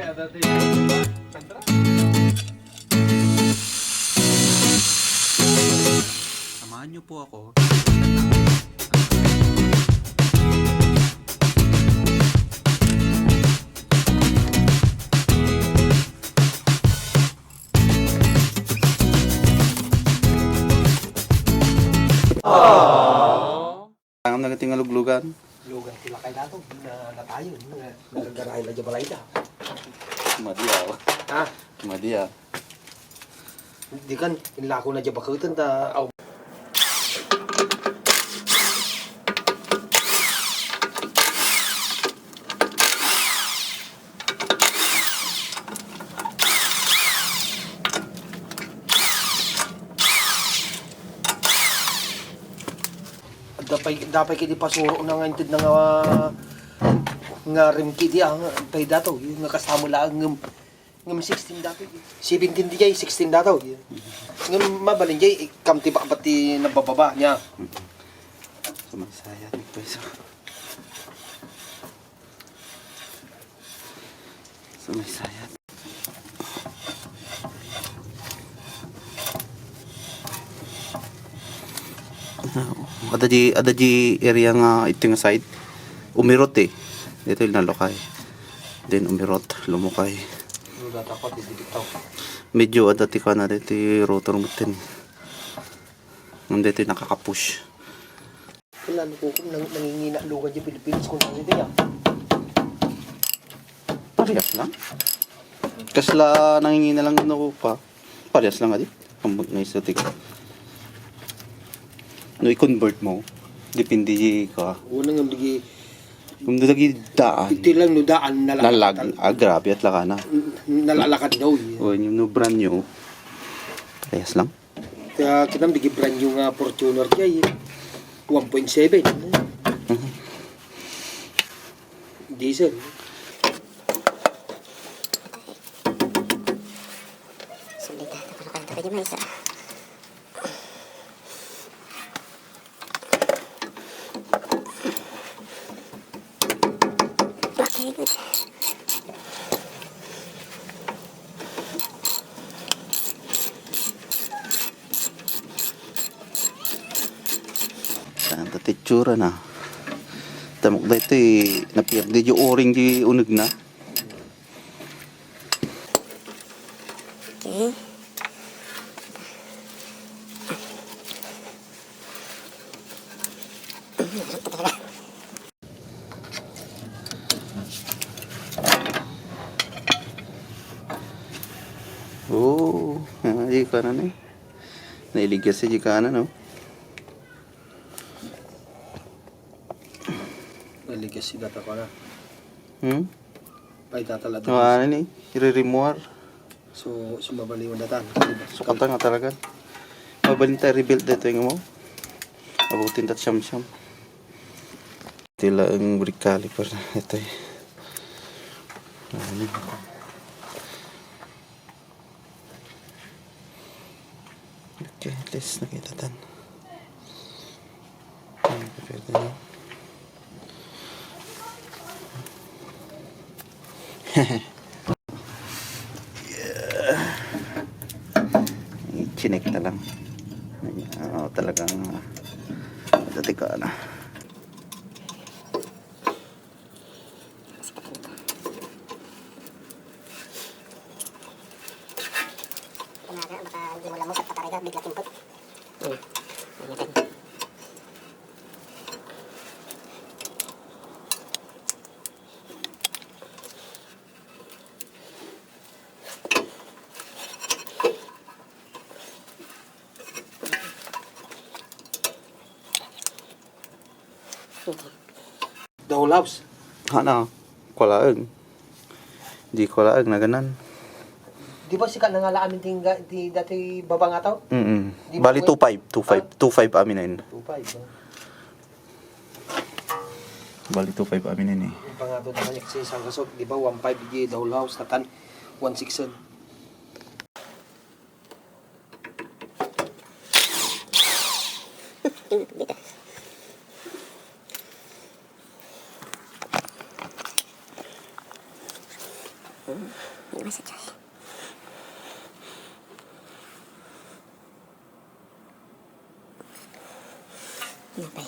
Samahan niyo po ako. Ang nagating aluglugan. Lugan sila kay dato na tayo nagagaray la balay da. Madiaw. Ha? Madiaw. Di kan inlako na jabakutan ta aw. Dapat kiti pasuro na nga intid na nga rimki di ang pay dato yung nga kasama lang ngam 16 dato 17 di jay 16 dato ngam mabalin jay kamti pa pati nabababa niya Sumasayat ni Pweso. Sumasayat. Ada di area nga ito nga side umirot eh dito yung nalokay then umirot lumukay medyo ada ti ka na dito yung rotor mutin dito yung nakakapush kailan ko kung nangingina lugan di Pilipinas kung nangingina niya parehas lang kasla nangingina lang ano pa parehas lang adi ambot na isa tika no i-convert mo depende ka unang amdigi kung dagi daan iti lang no daan nalag grabe at lakana nalalakad daw o yung no brand new parehas lang kaya kinam digi brand new nga Fortuner kaya 1.7 diesel sulit na nakakanta ka isa. Okay, good. saan ta titsura na tamok da ito eh napirdi yung o-ring di unog na Okay. oh di ka na eh nailigyan sa di ka na no naligas si data ko na pay tatala ano ni i-remoar so sumabali yung datan sukatan nga talaga mabalin tayo rebuild dito yung mo abutin tat siyam tila ang brake caliper ito eh ano okay at least nakita tan pwede na chinek na lang talagang dati ka na Baka hindi mo lamok at pakarega, bigla kimpot. the whole house ano kulaang di kulaang na ganan di ba sikat na nga la amin di dati baba nga tao Di ba bali mo- 2.5 amin na yun 2.5 bali 2.5 amin na yun eh yung pangato na kanya kasi isang kasok di ba 1.5 di the whole house tatan 1.6 Bita. masa chay. Napay.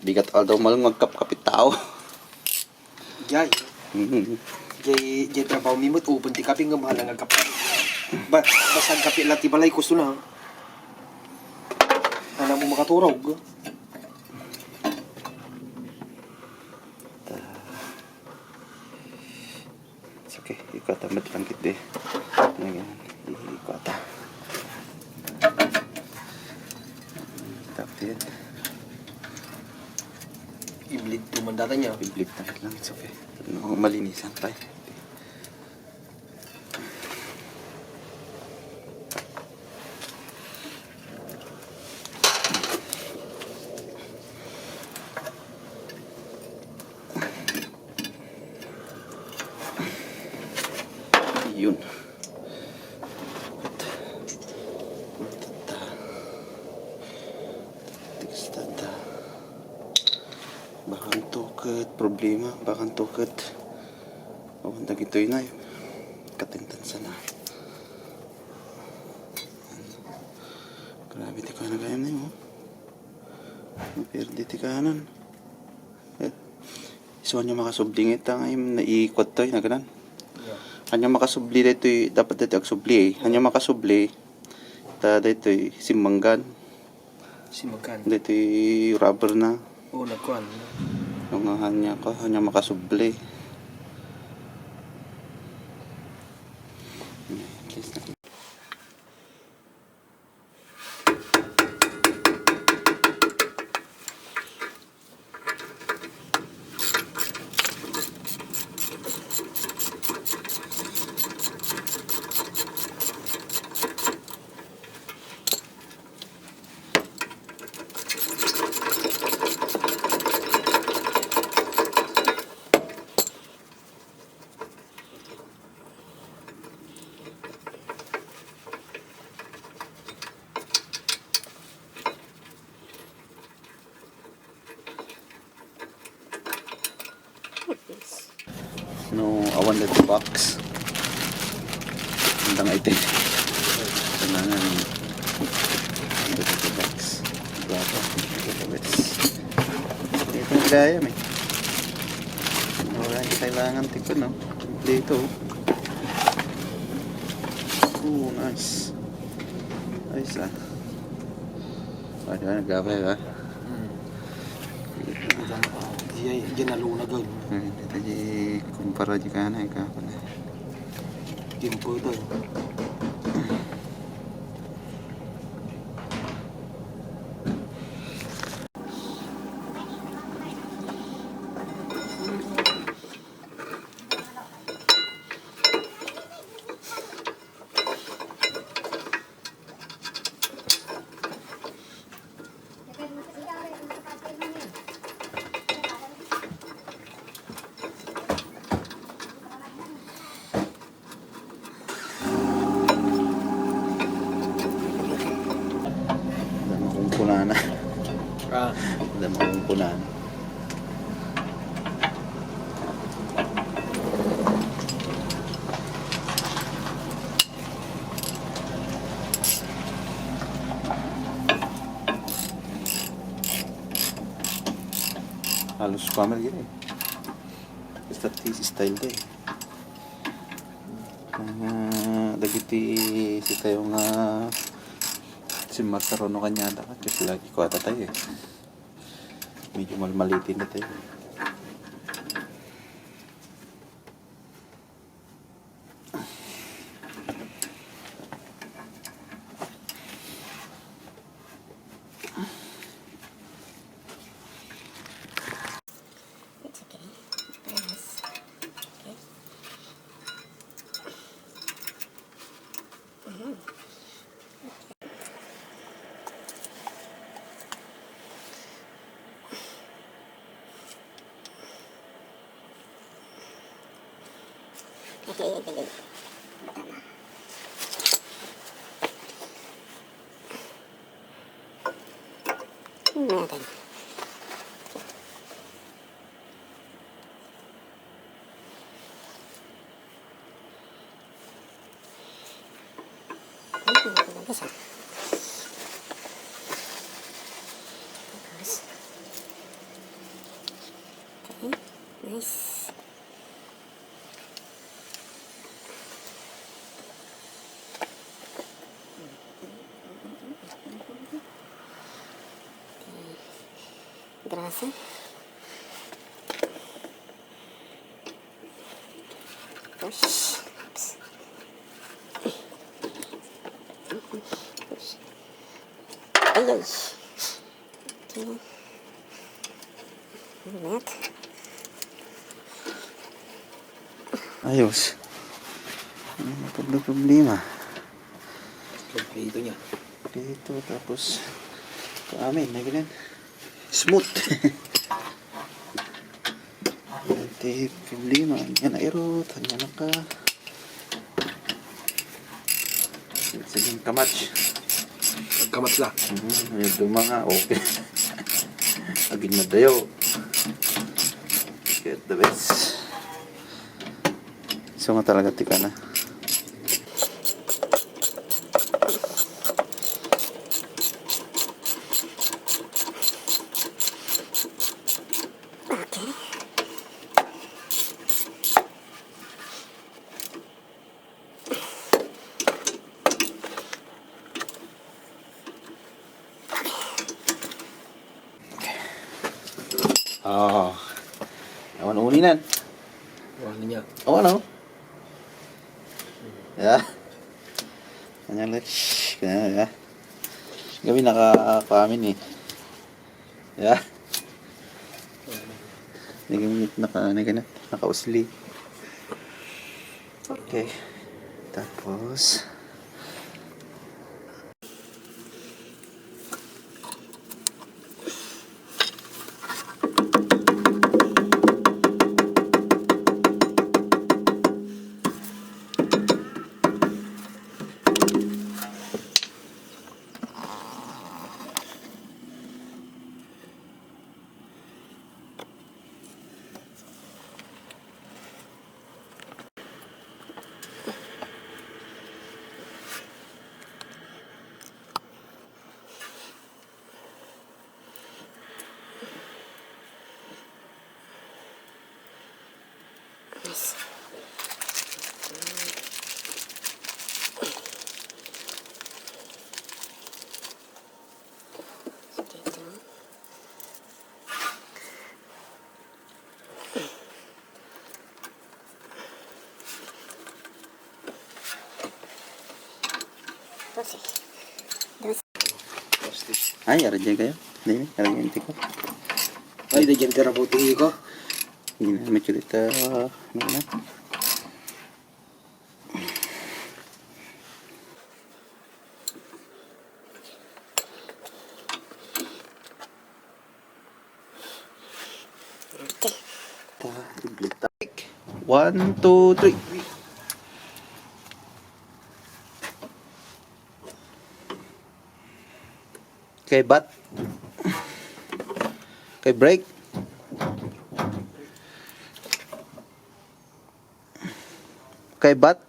Bigat daw malang magkapkapit tao. Jay. Jay trabaho mimot upon ti kapi nga mahal nga kapi. Basag kapi lati balay gusto na. Alam mo makaturog. Okay, ikota mat lang kit deh. Ngayon, ikota. Tapos Iblid tumandata niya. i-blip na lang. It's okay. No, malinisan tayo. Yun. Bakang tuket problema, bakang tuket. Awan na gitoy na yun. Katintan sana. Grabe ti ka na gayam na yun. Perdi ti kanan. Isuan nyo makasubling ita ngayon. Naiikot to yun na ganan. Hanya makasubli dito dapat dito agsubli. Hanya makasubli. Ta dito simbanggan. Simagkan. Dito rubber na. Oo, nagkuhan. Yung hanya makasubli. No, awan na the box. Hanggang itin. Sanangan. Ito the box. Bravo. Ito ang gaya may. Wala yung kailangan tiko no. Dito. Oh, nice. Nice ah. Ada nagabay ba? Diyan nalunag yun. Dito di kumpara di kana ka pala. Timpo ito. Punana. Ah. Ada mau punana. Halus kamera gini. Seperti style deh. Dagiti si tayo nga si Masarono kanya dapat kasi lagi ko ata tayo eh. Medyo malmalitin na tayo. It's okay. Paras. Okay. Natin. Bagus ah. Bagus. Okay, nice. Grasa. Push. Oops. Push. Ay, ay. Okay. Ulit. Ayos. Ano problema? Kompleto niya. Dito, tapos sa amin, na ganyan. Smooth. Hindi problema. Yan aero, tanya na ka. Sige, kamats. Nagkamats la. Yung mga okay. Agin na dayo. Get the best. So nga talaga tika na. Oh. Awan uninan. Wala niya. Awan oh. Ya. Kanya let's. Kanya ya. Gabi naka-amin eh. Ya. Nagimit naka-usli. Okay. Tapos Nice. Dito. 12. ay arja kayo. Dini, karang inti ko. Ay, da dyan tira po tingin ko. Ginamit ko dito. Ano na? Okay. 1, 2, 3. Okay, bat. Okay, brake. Okay, bat.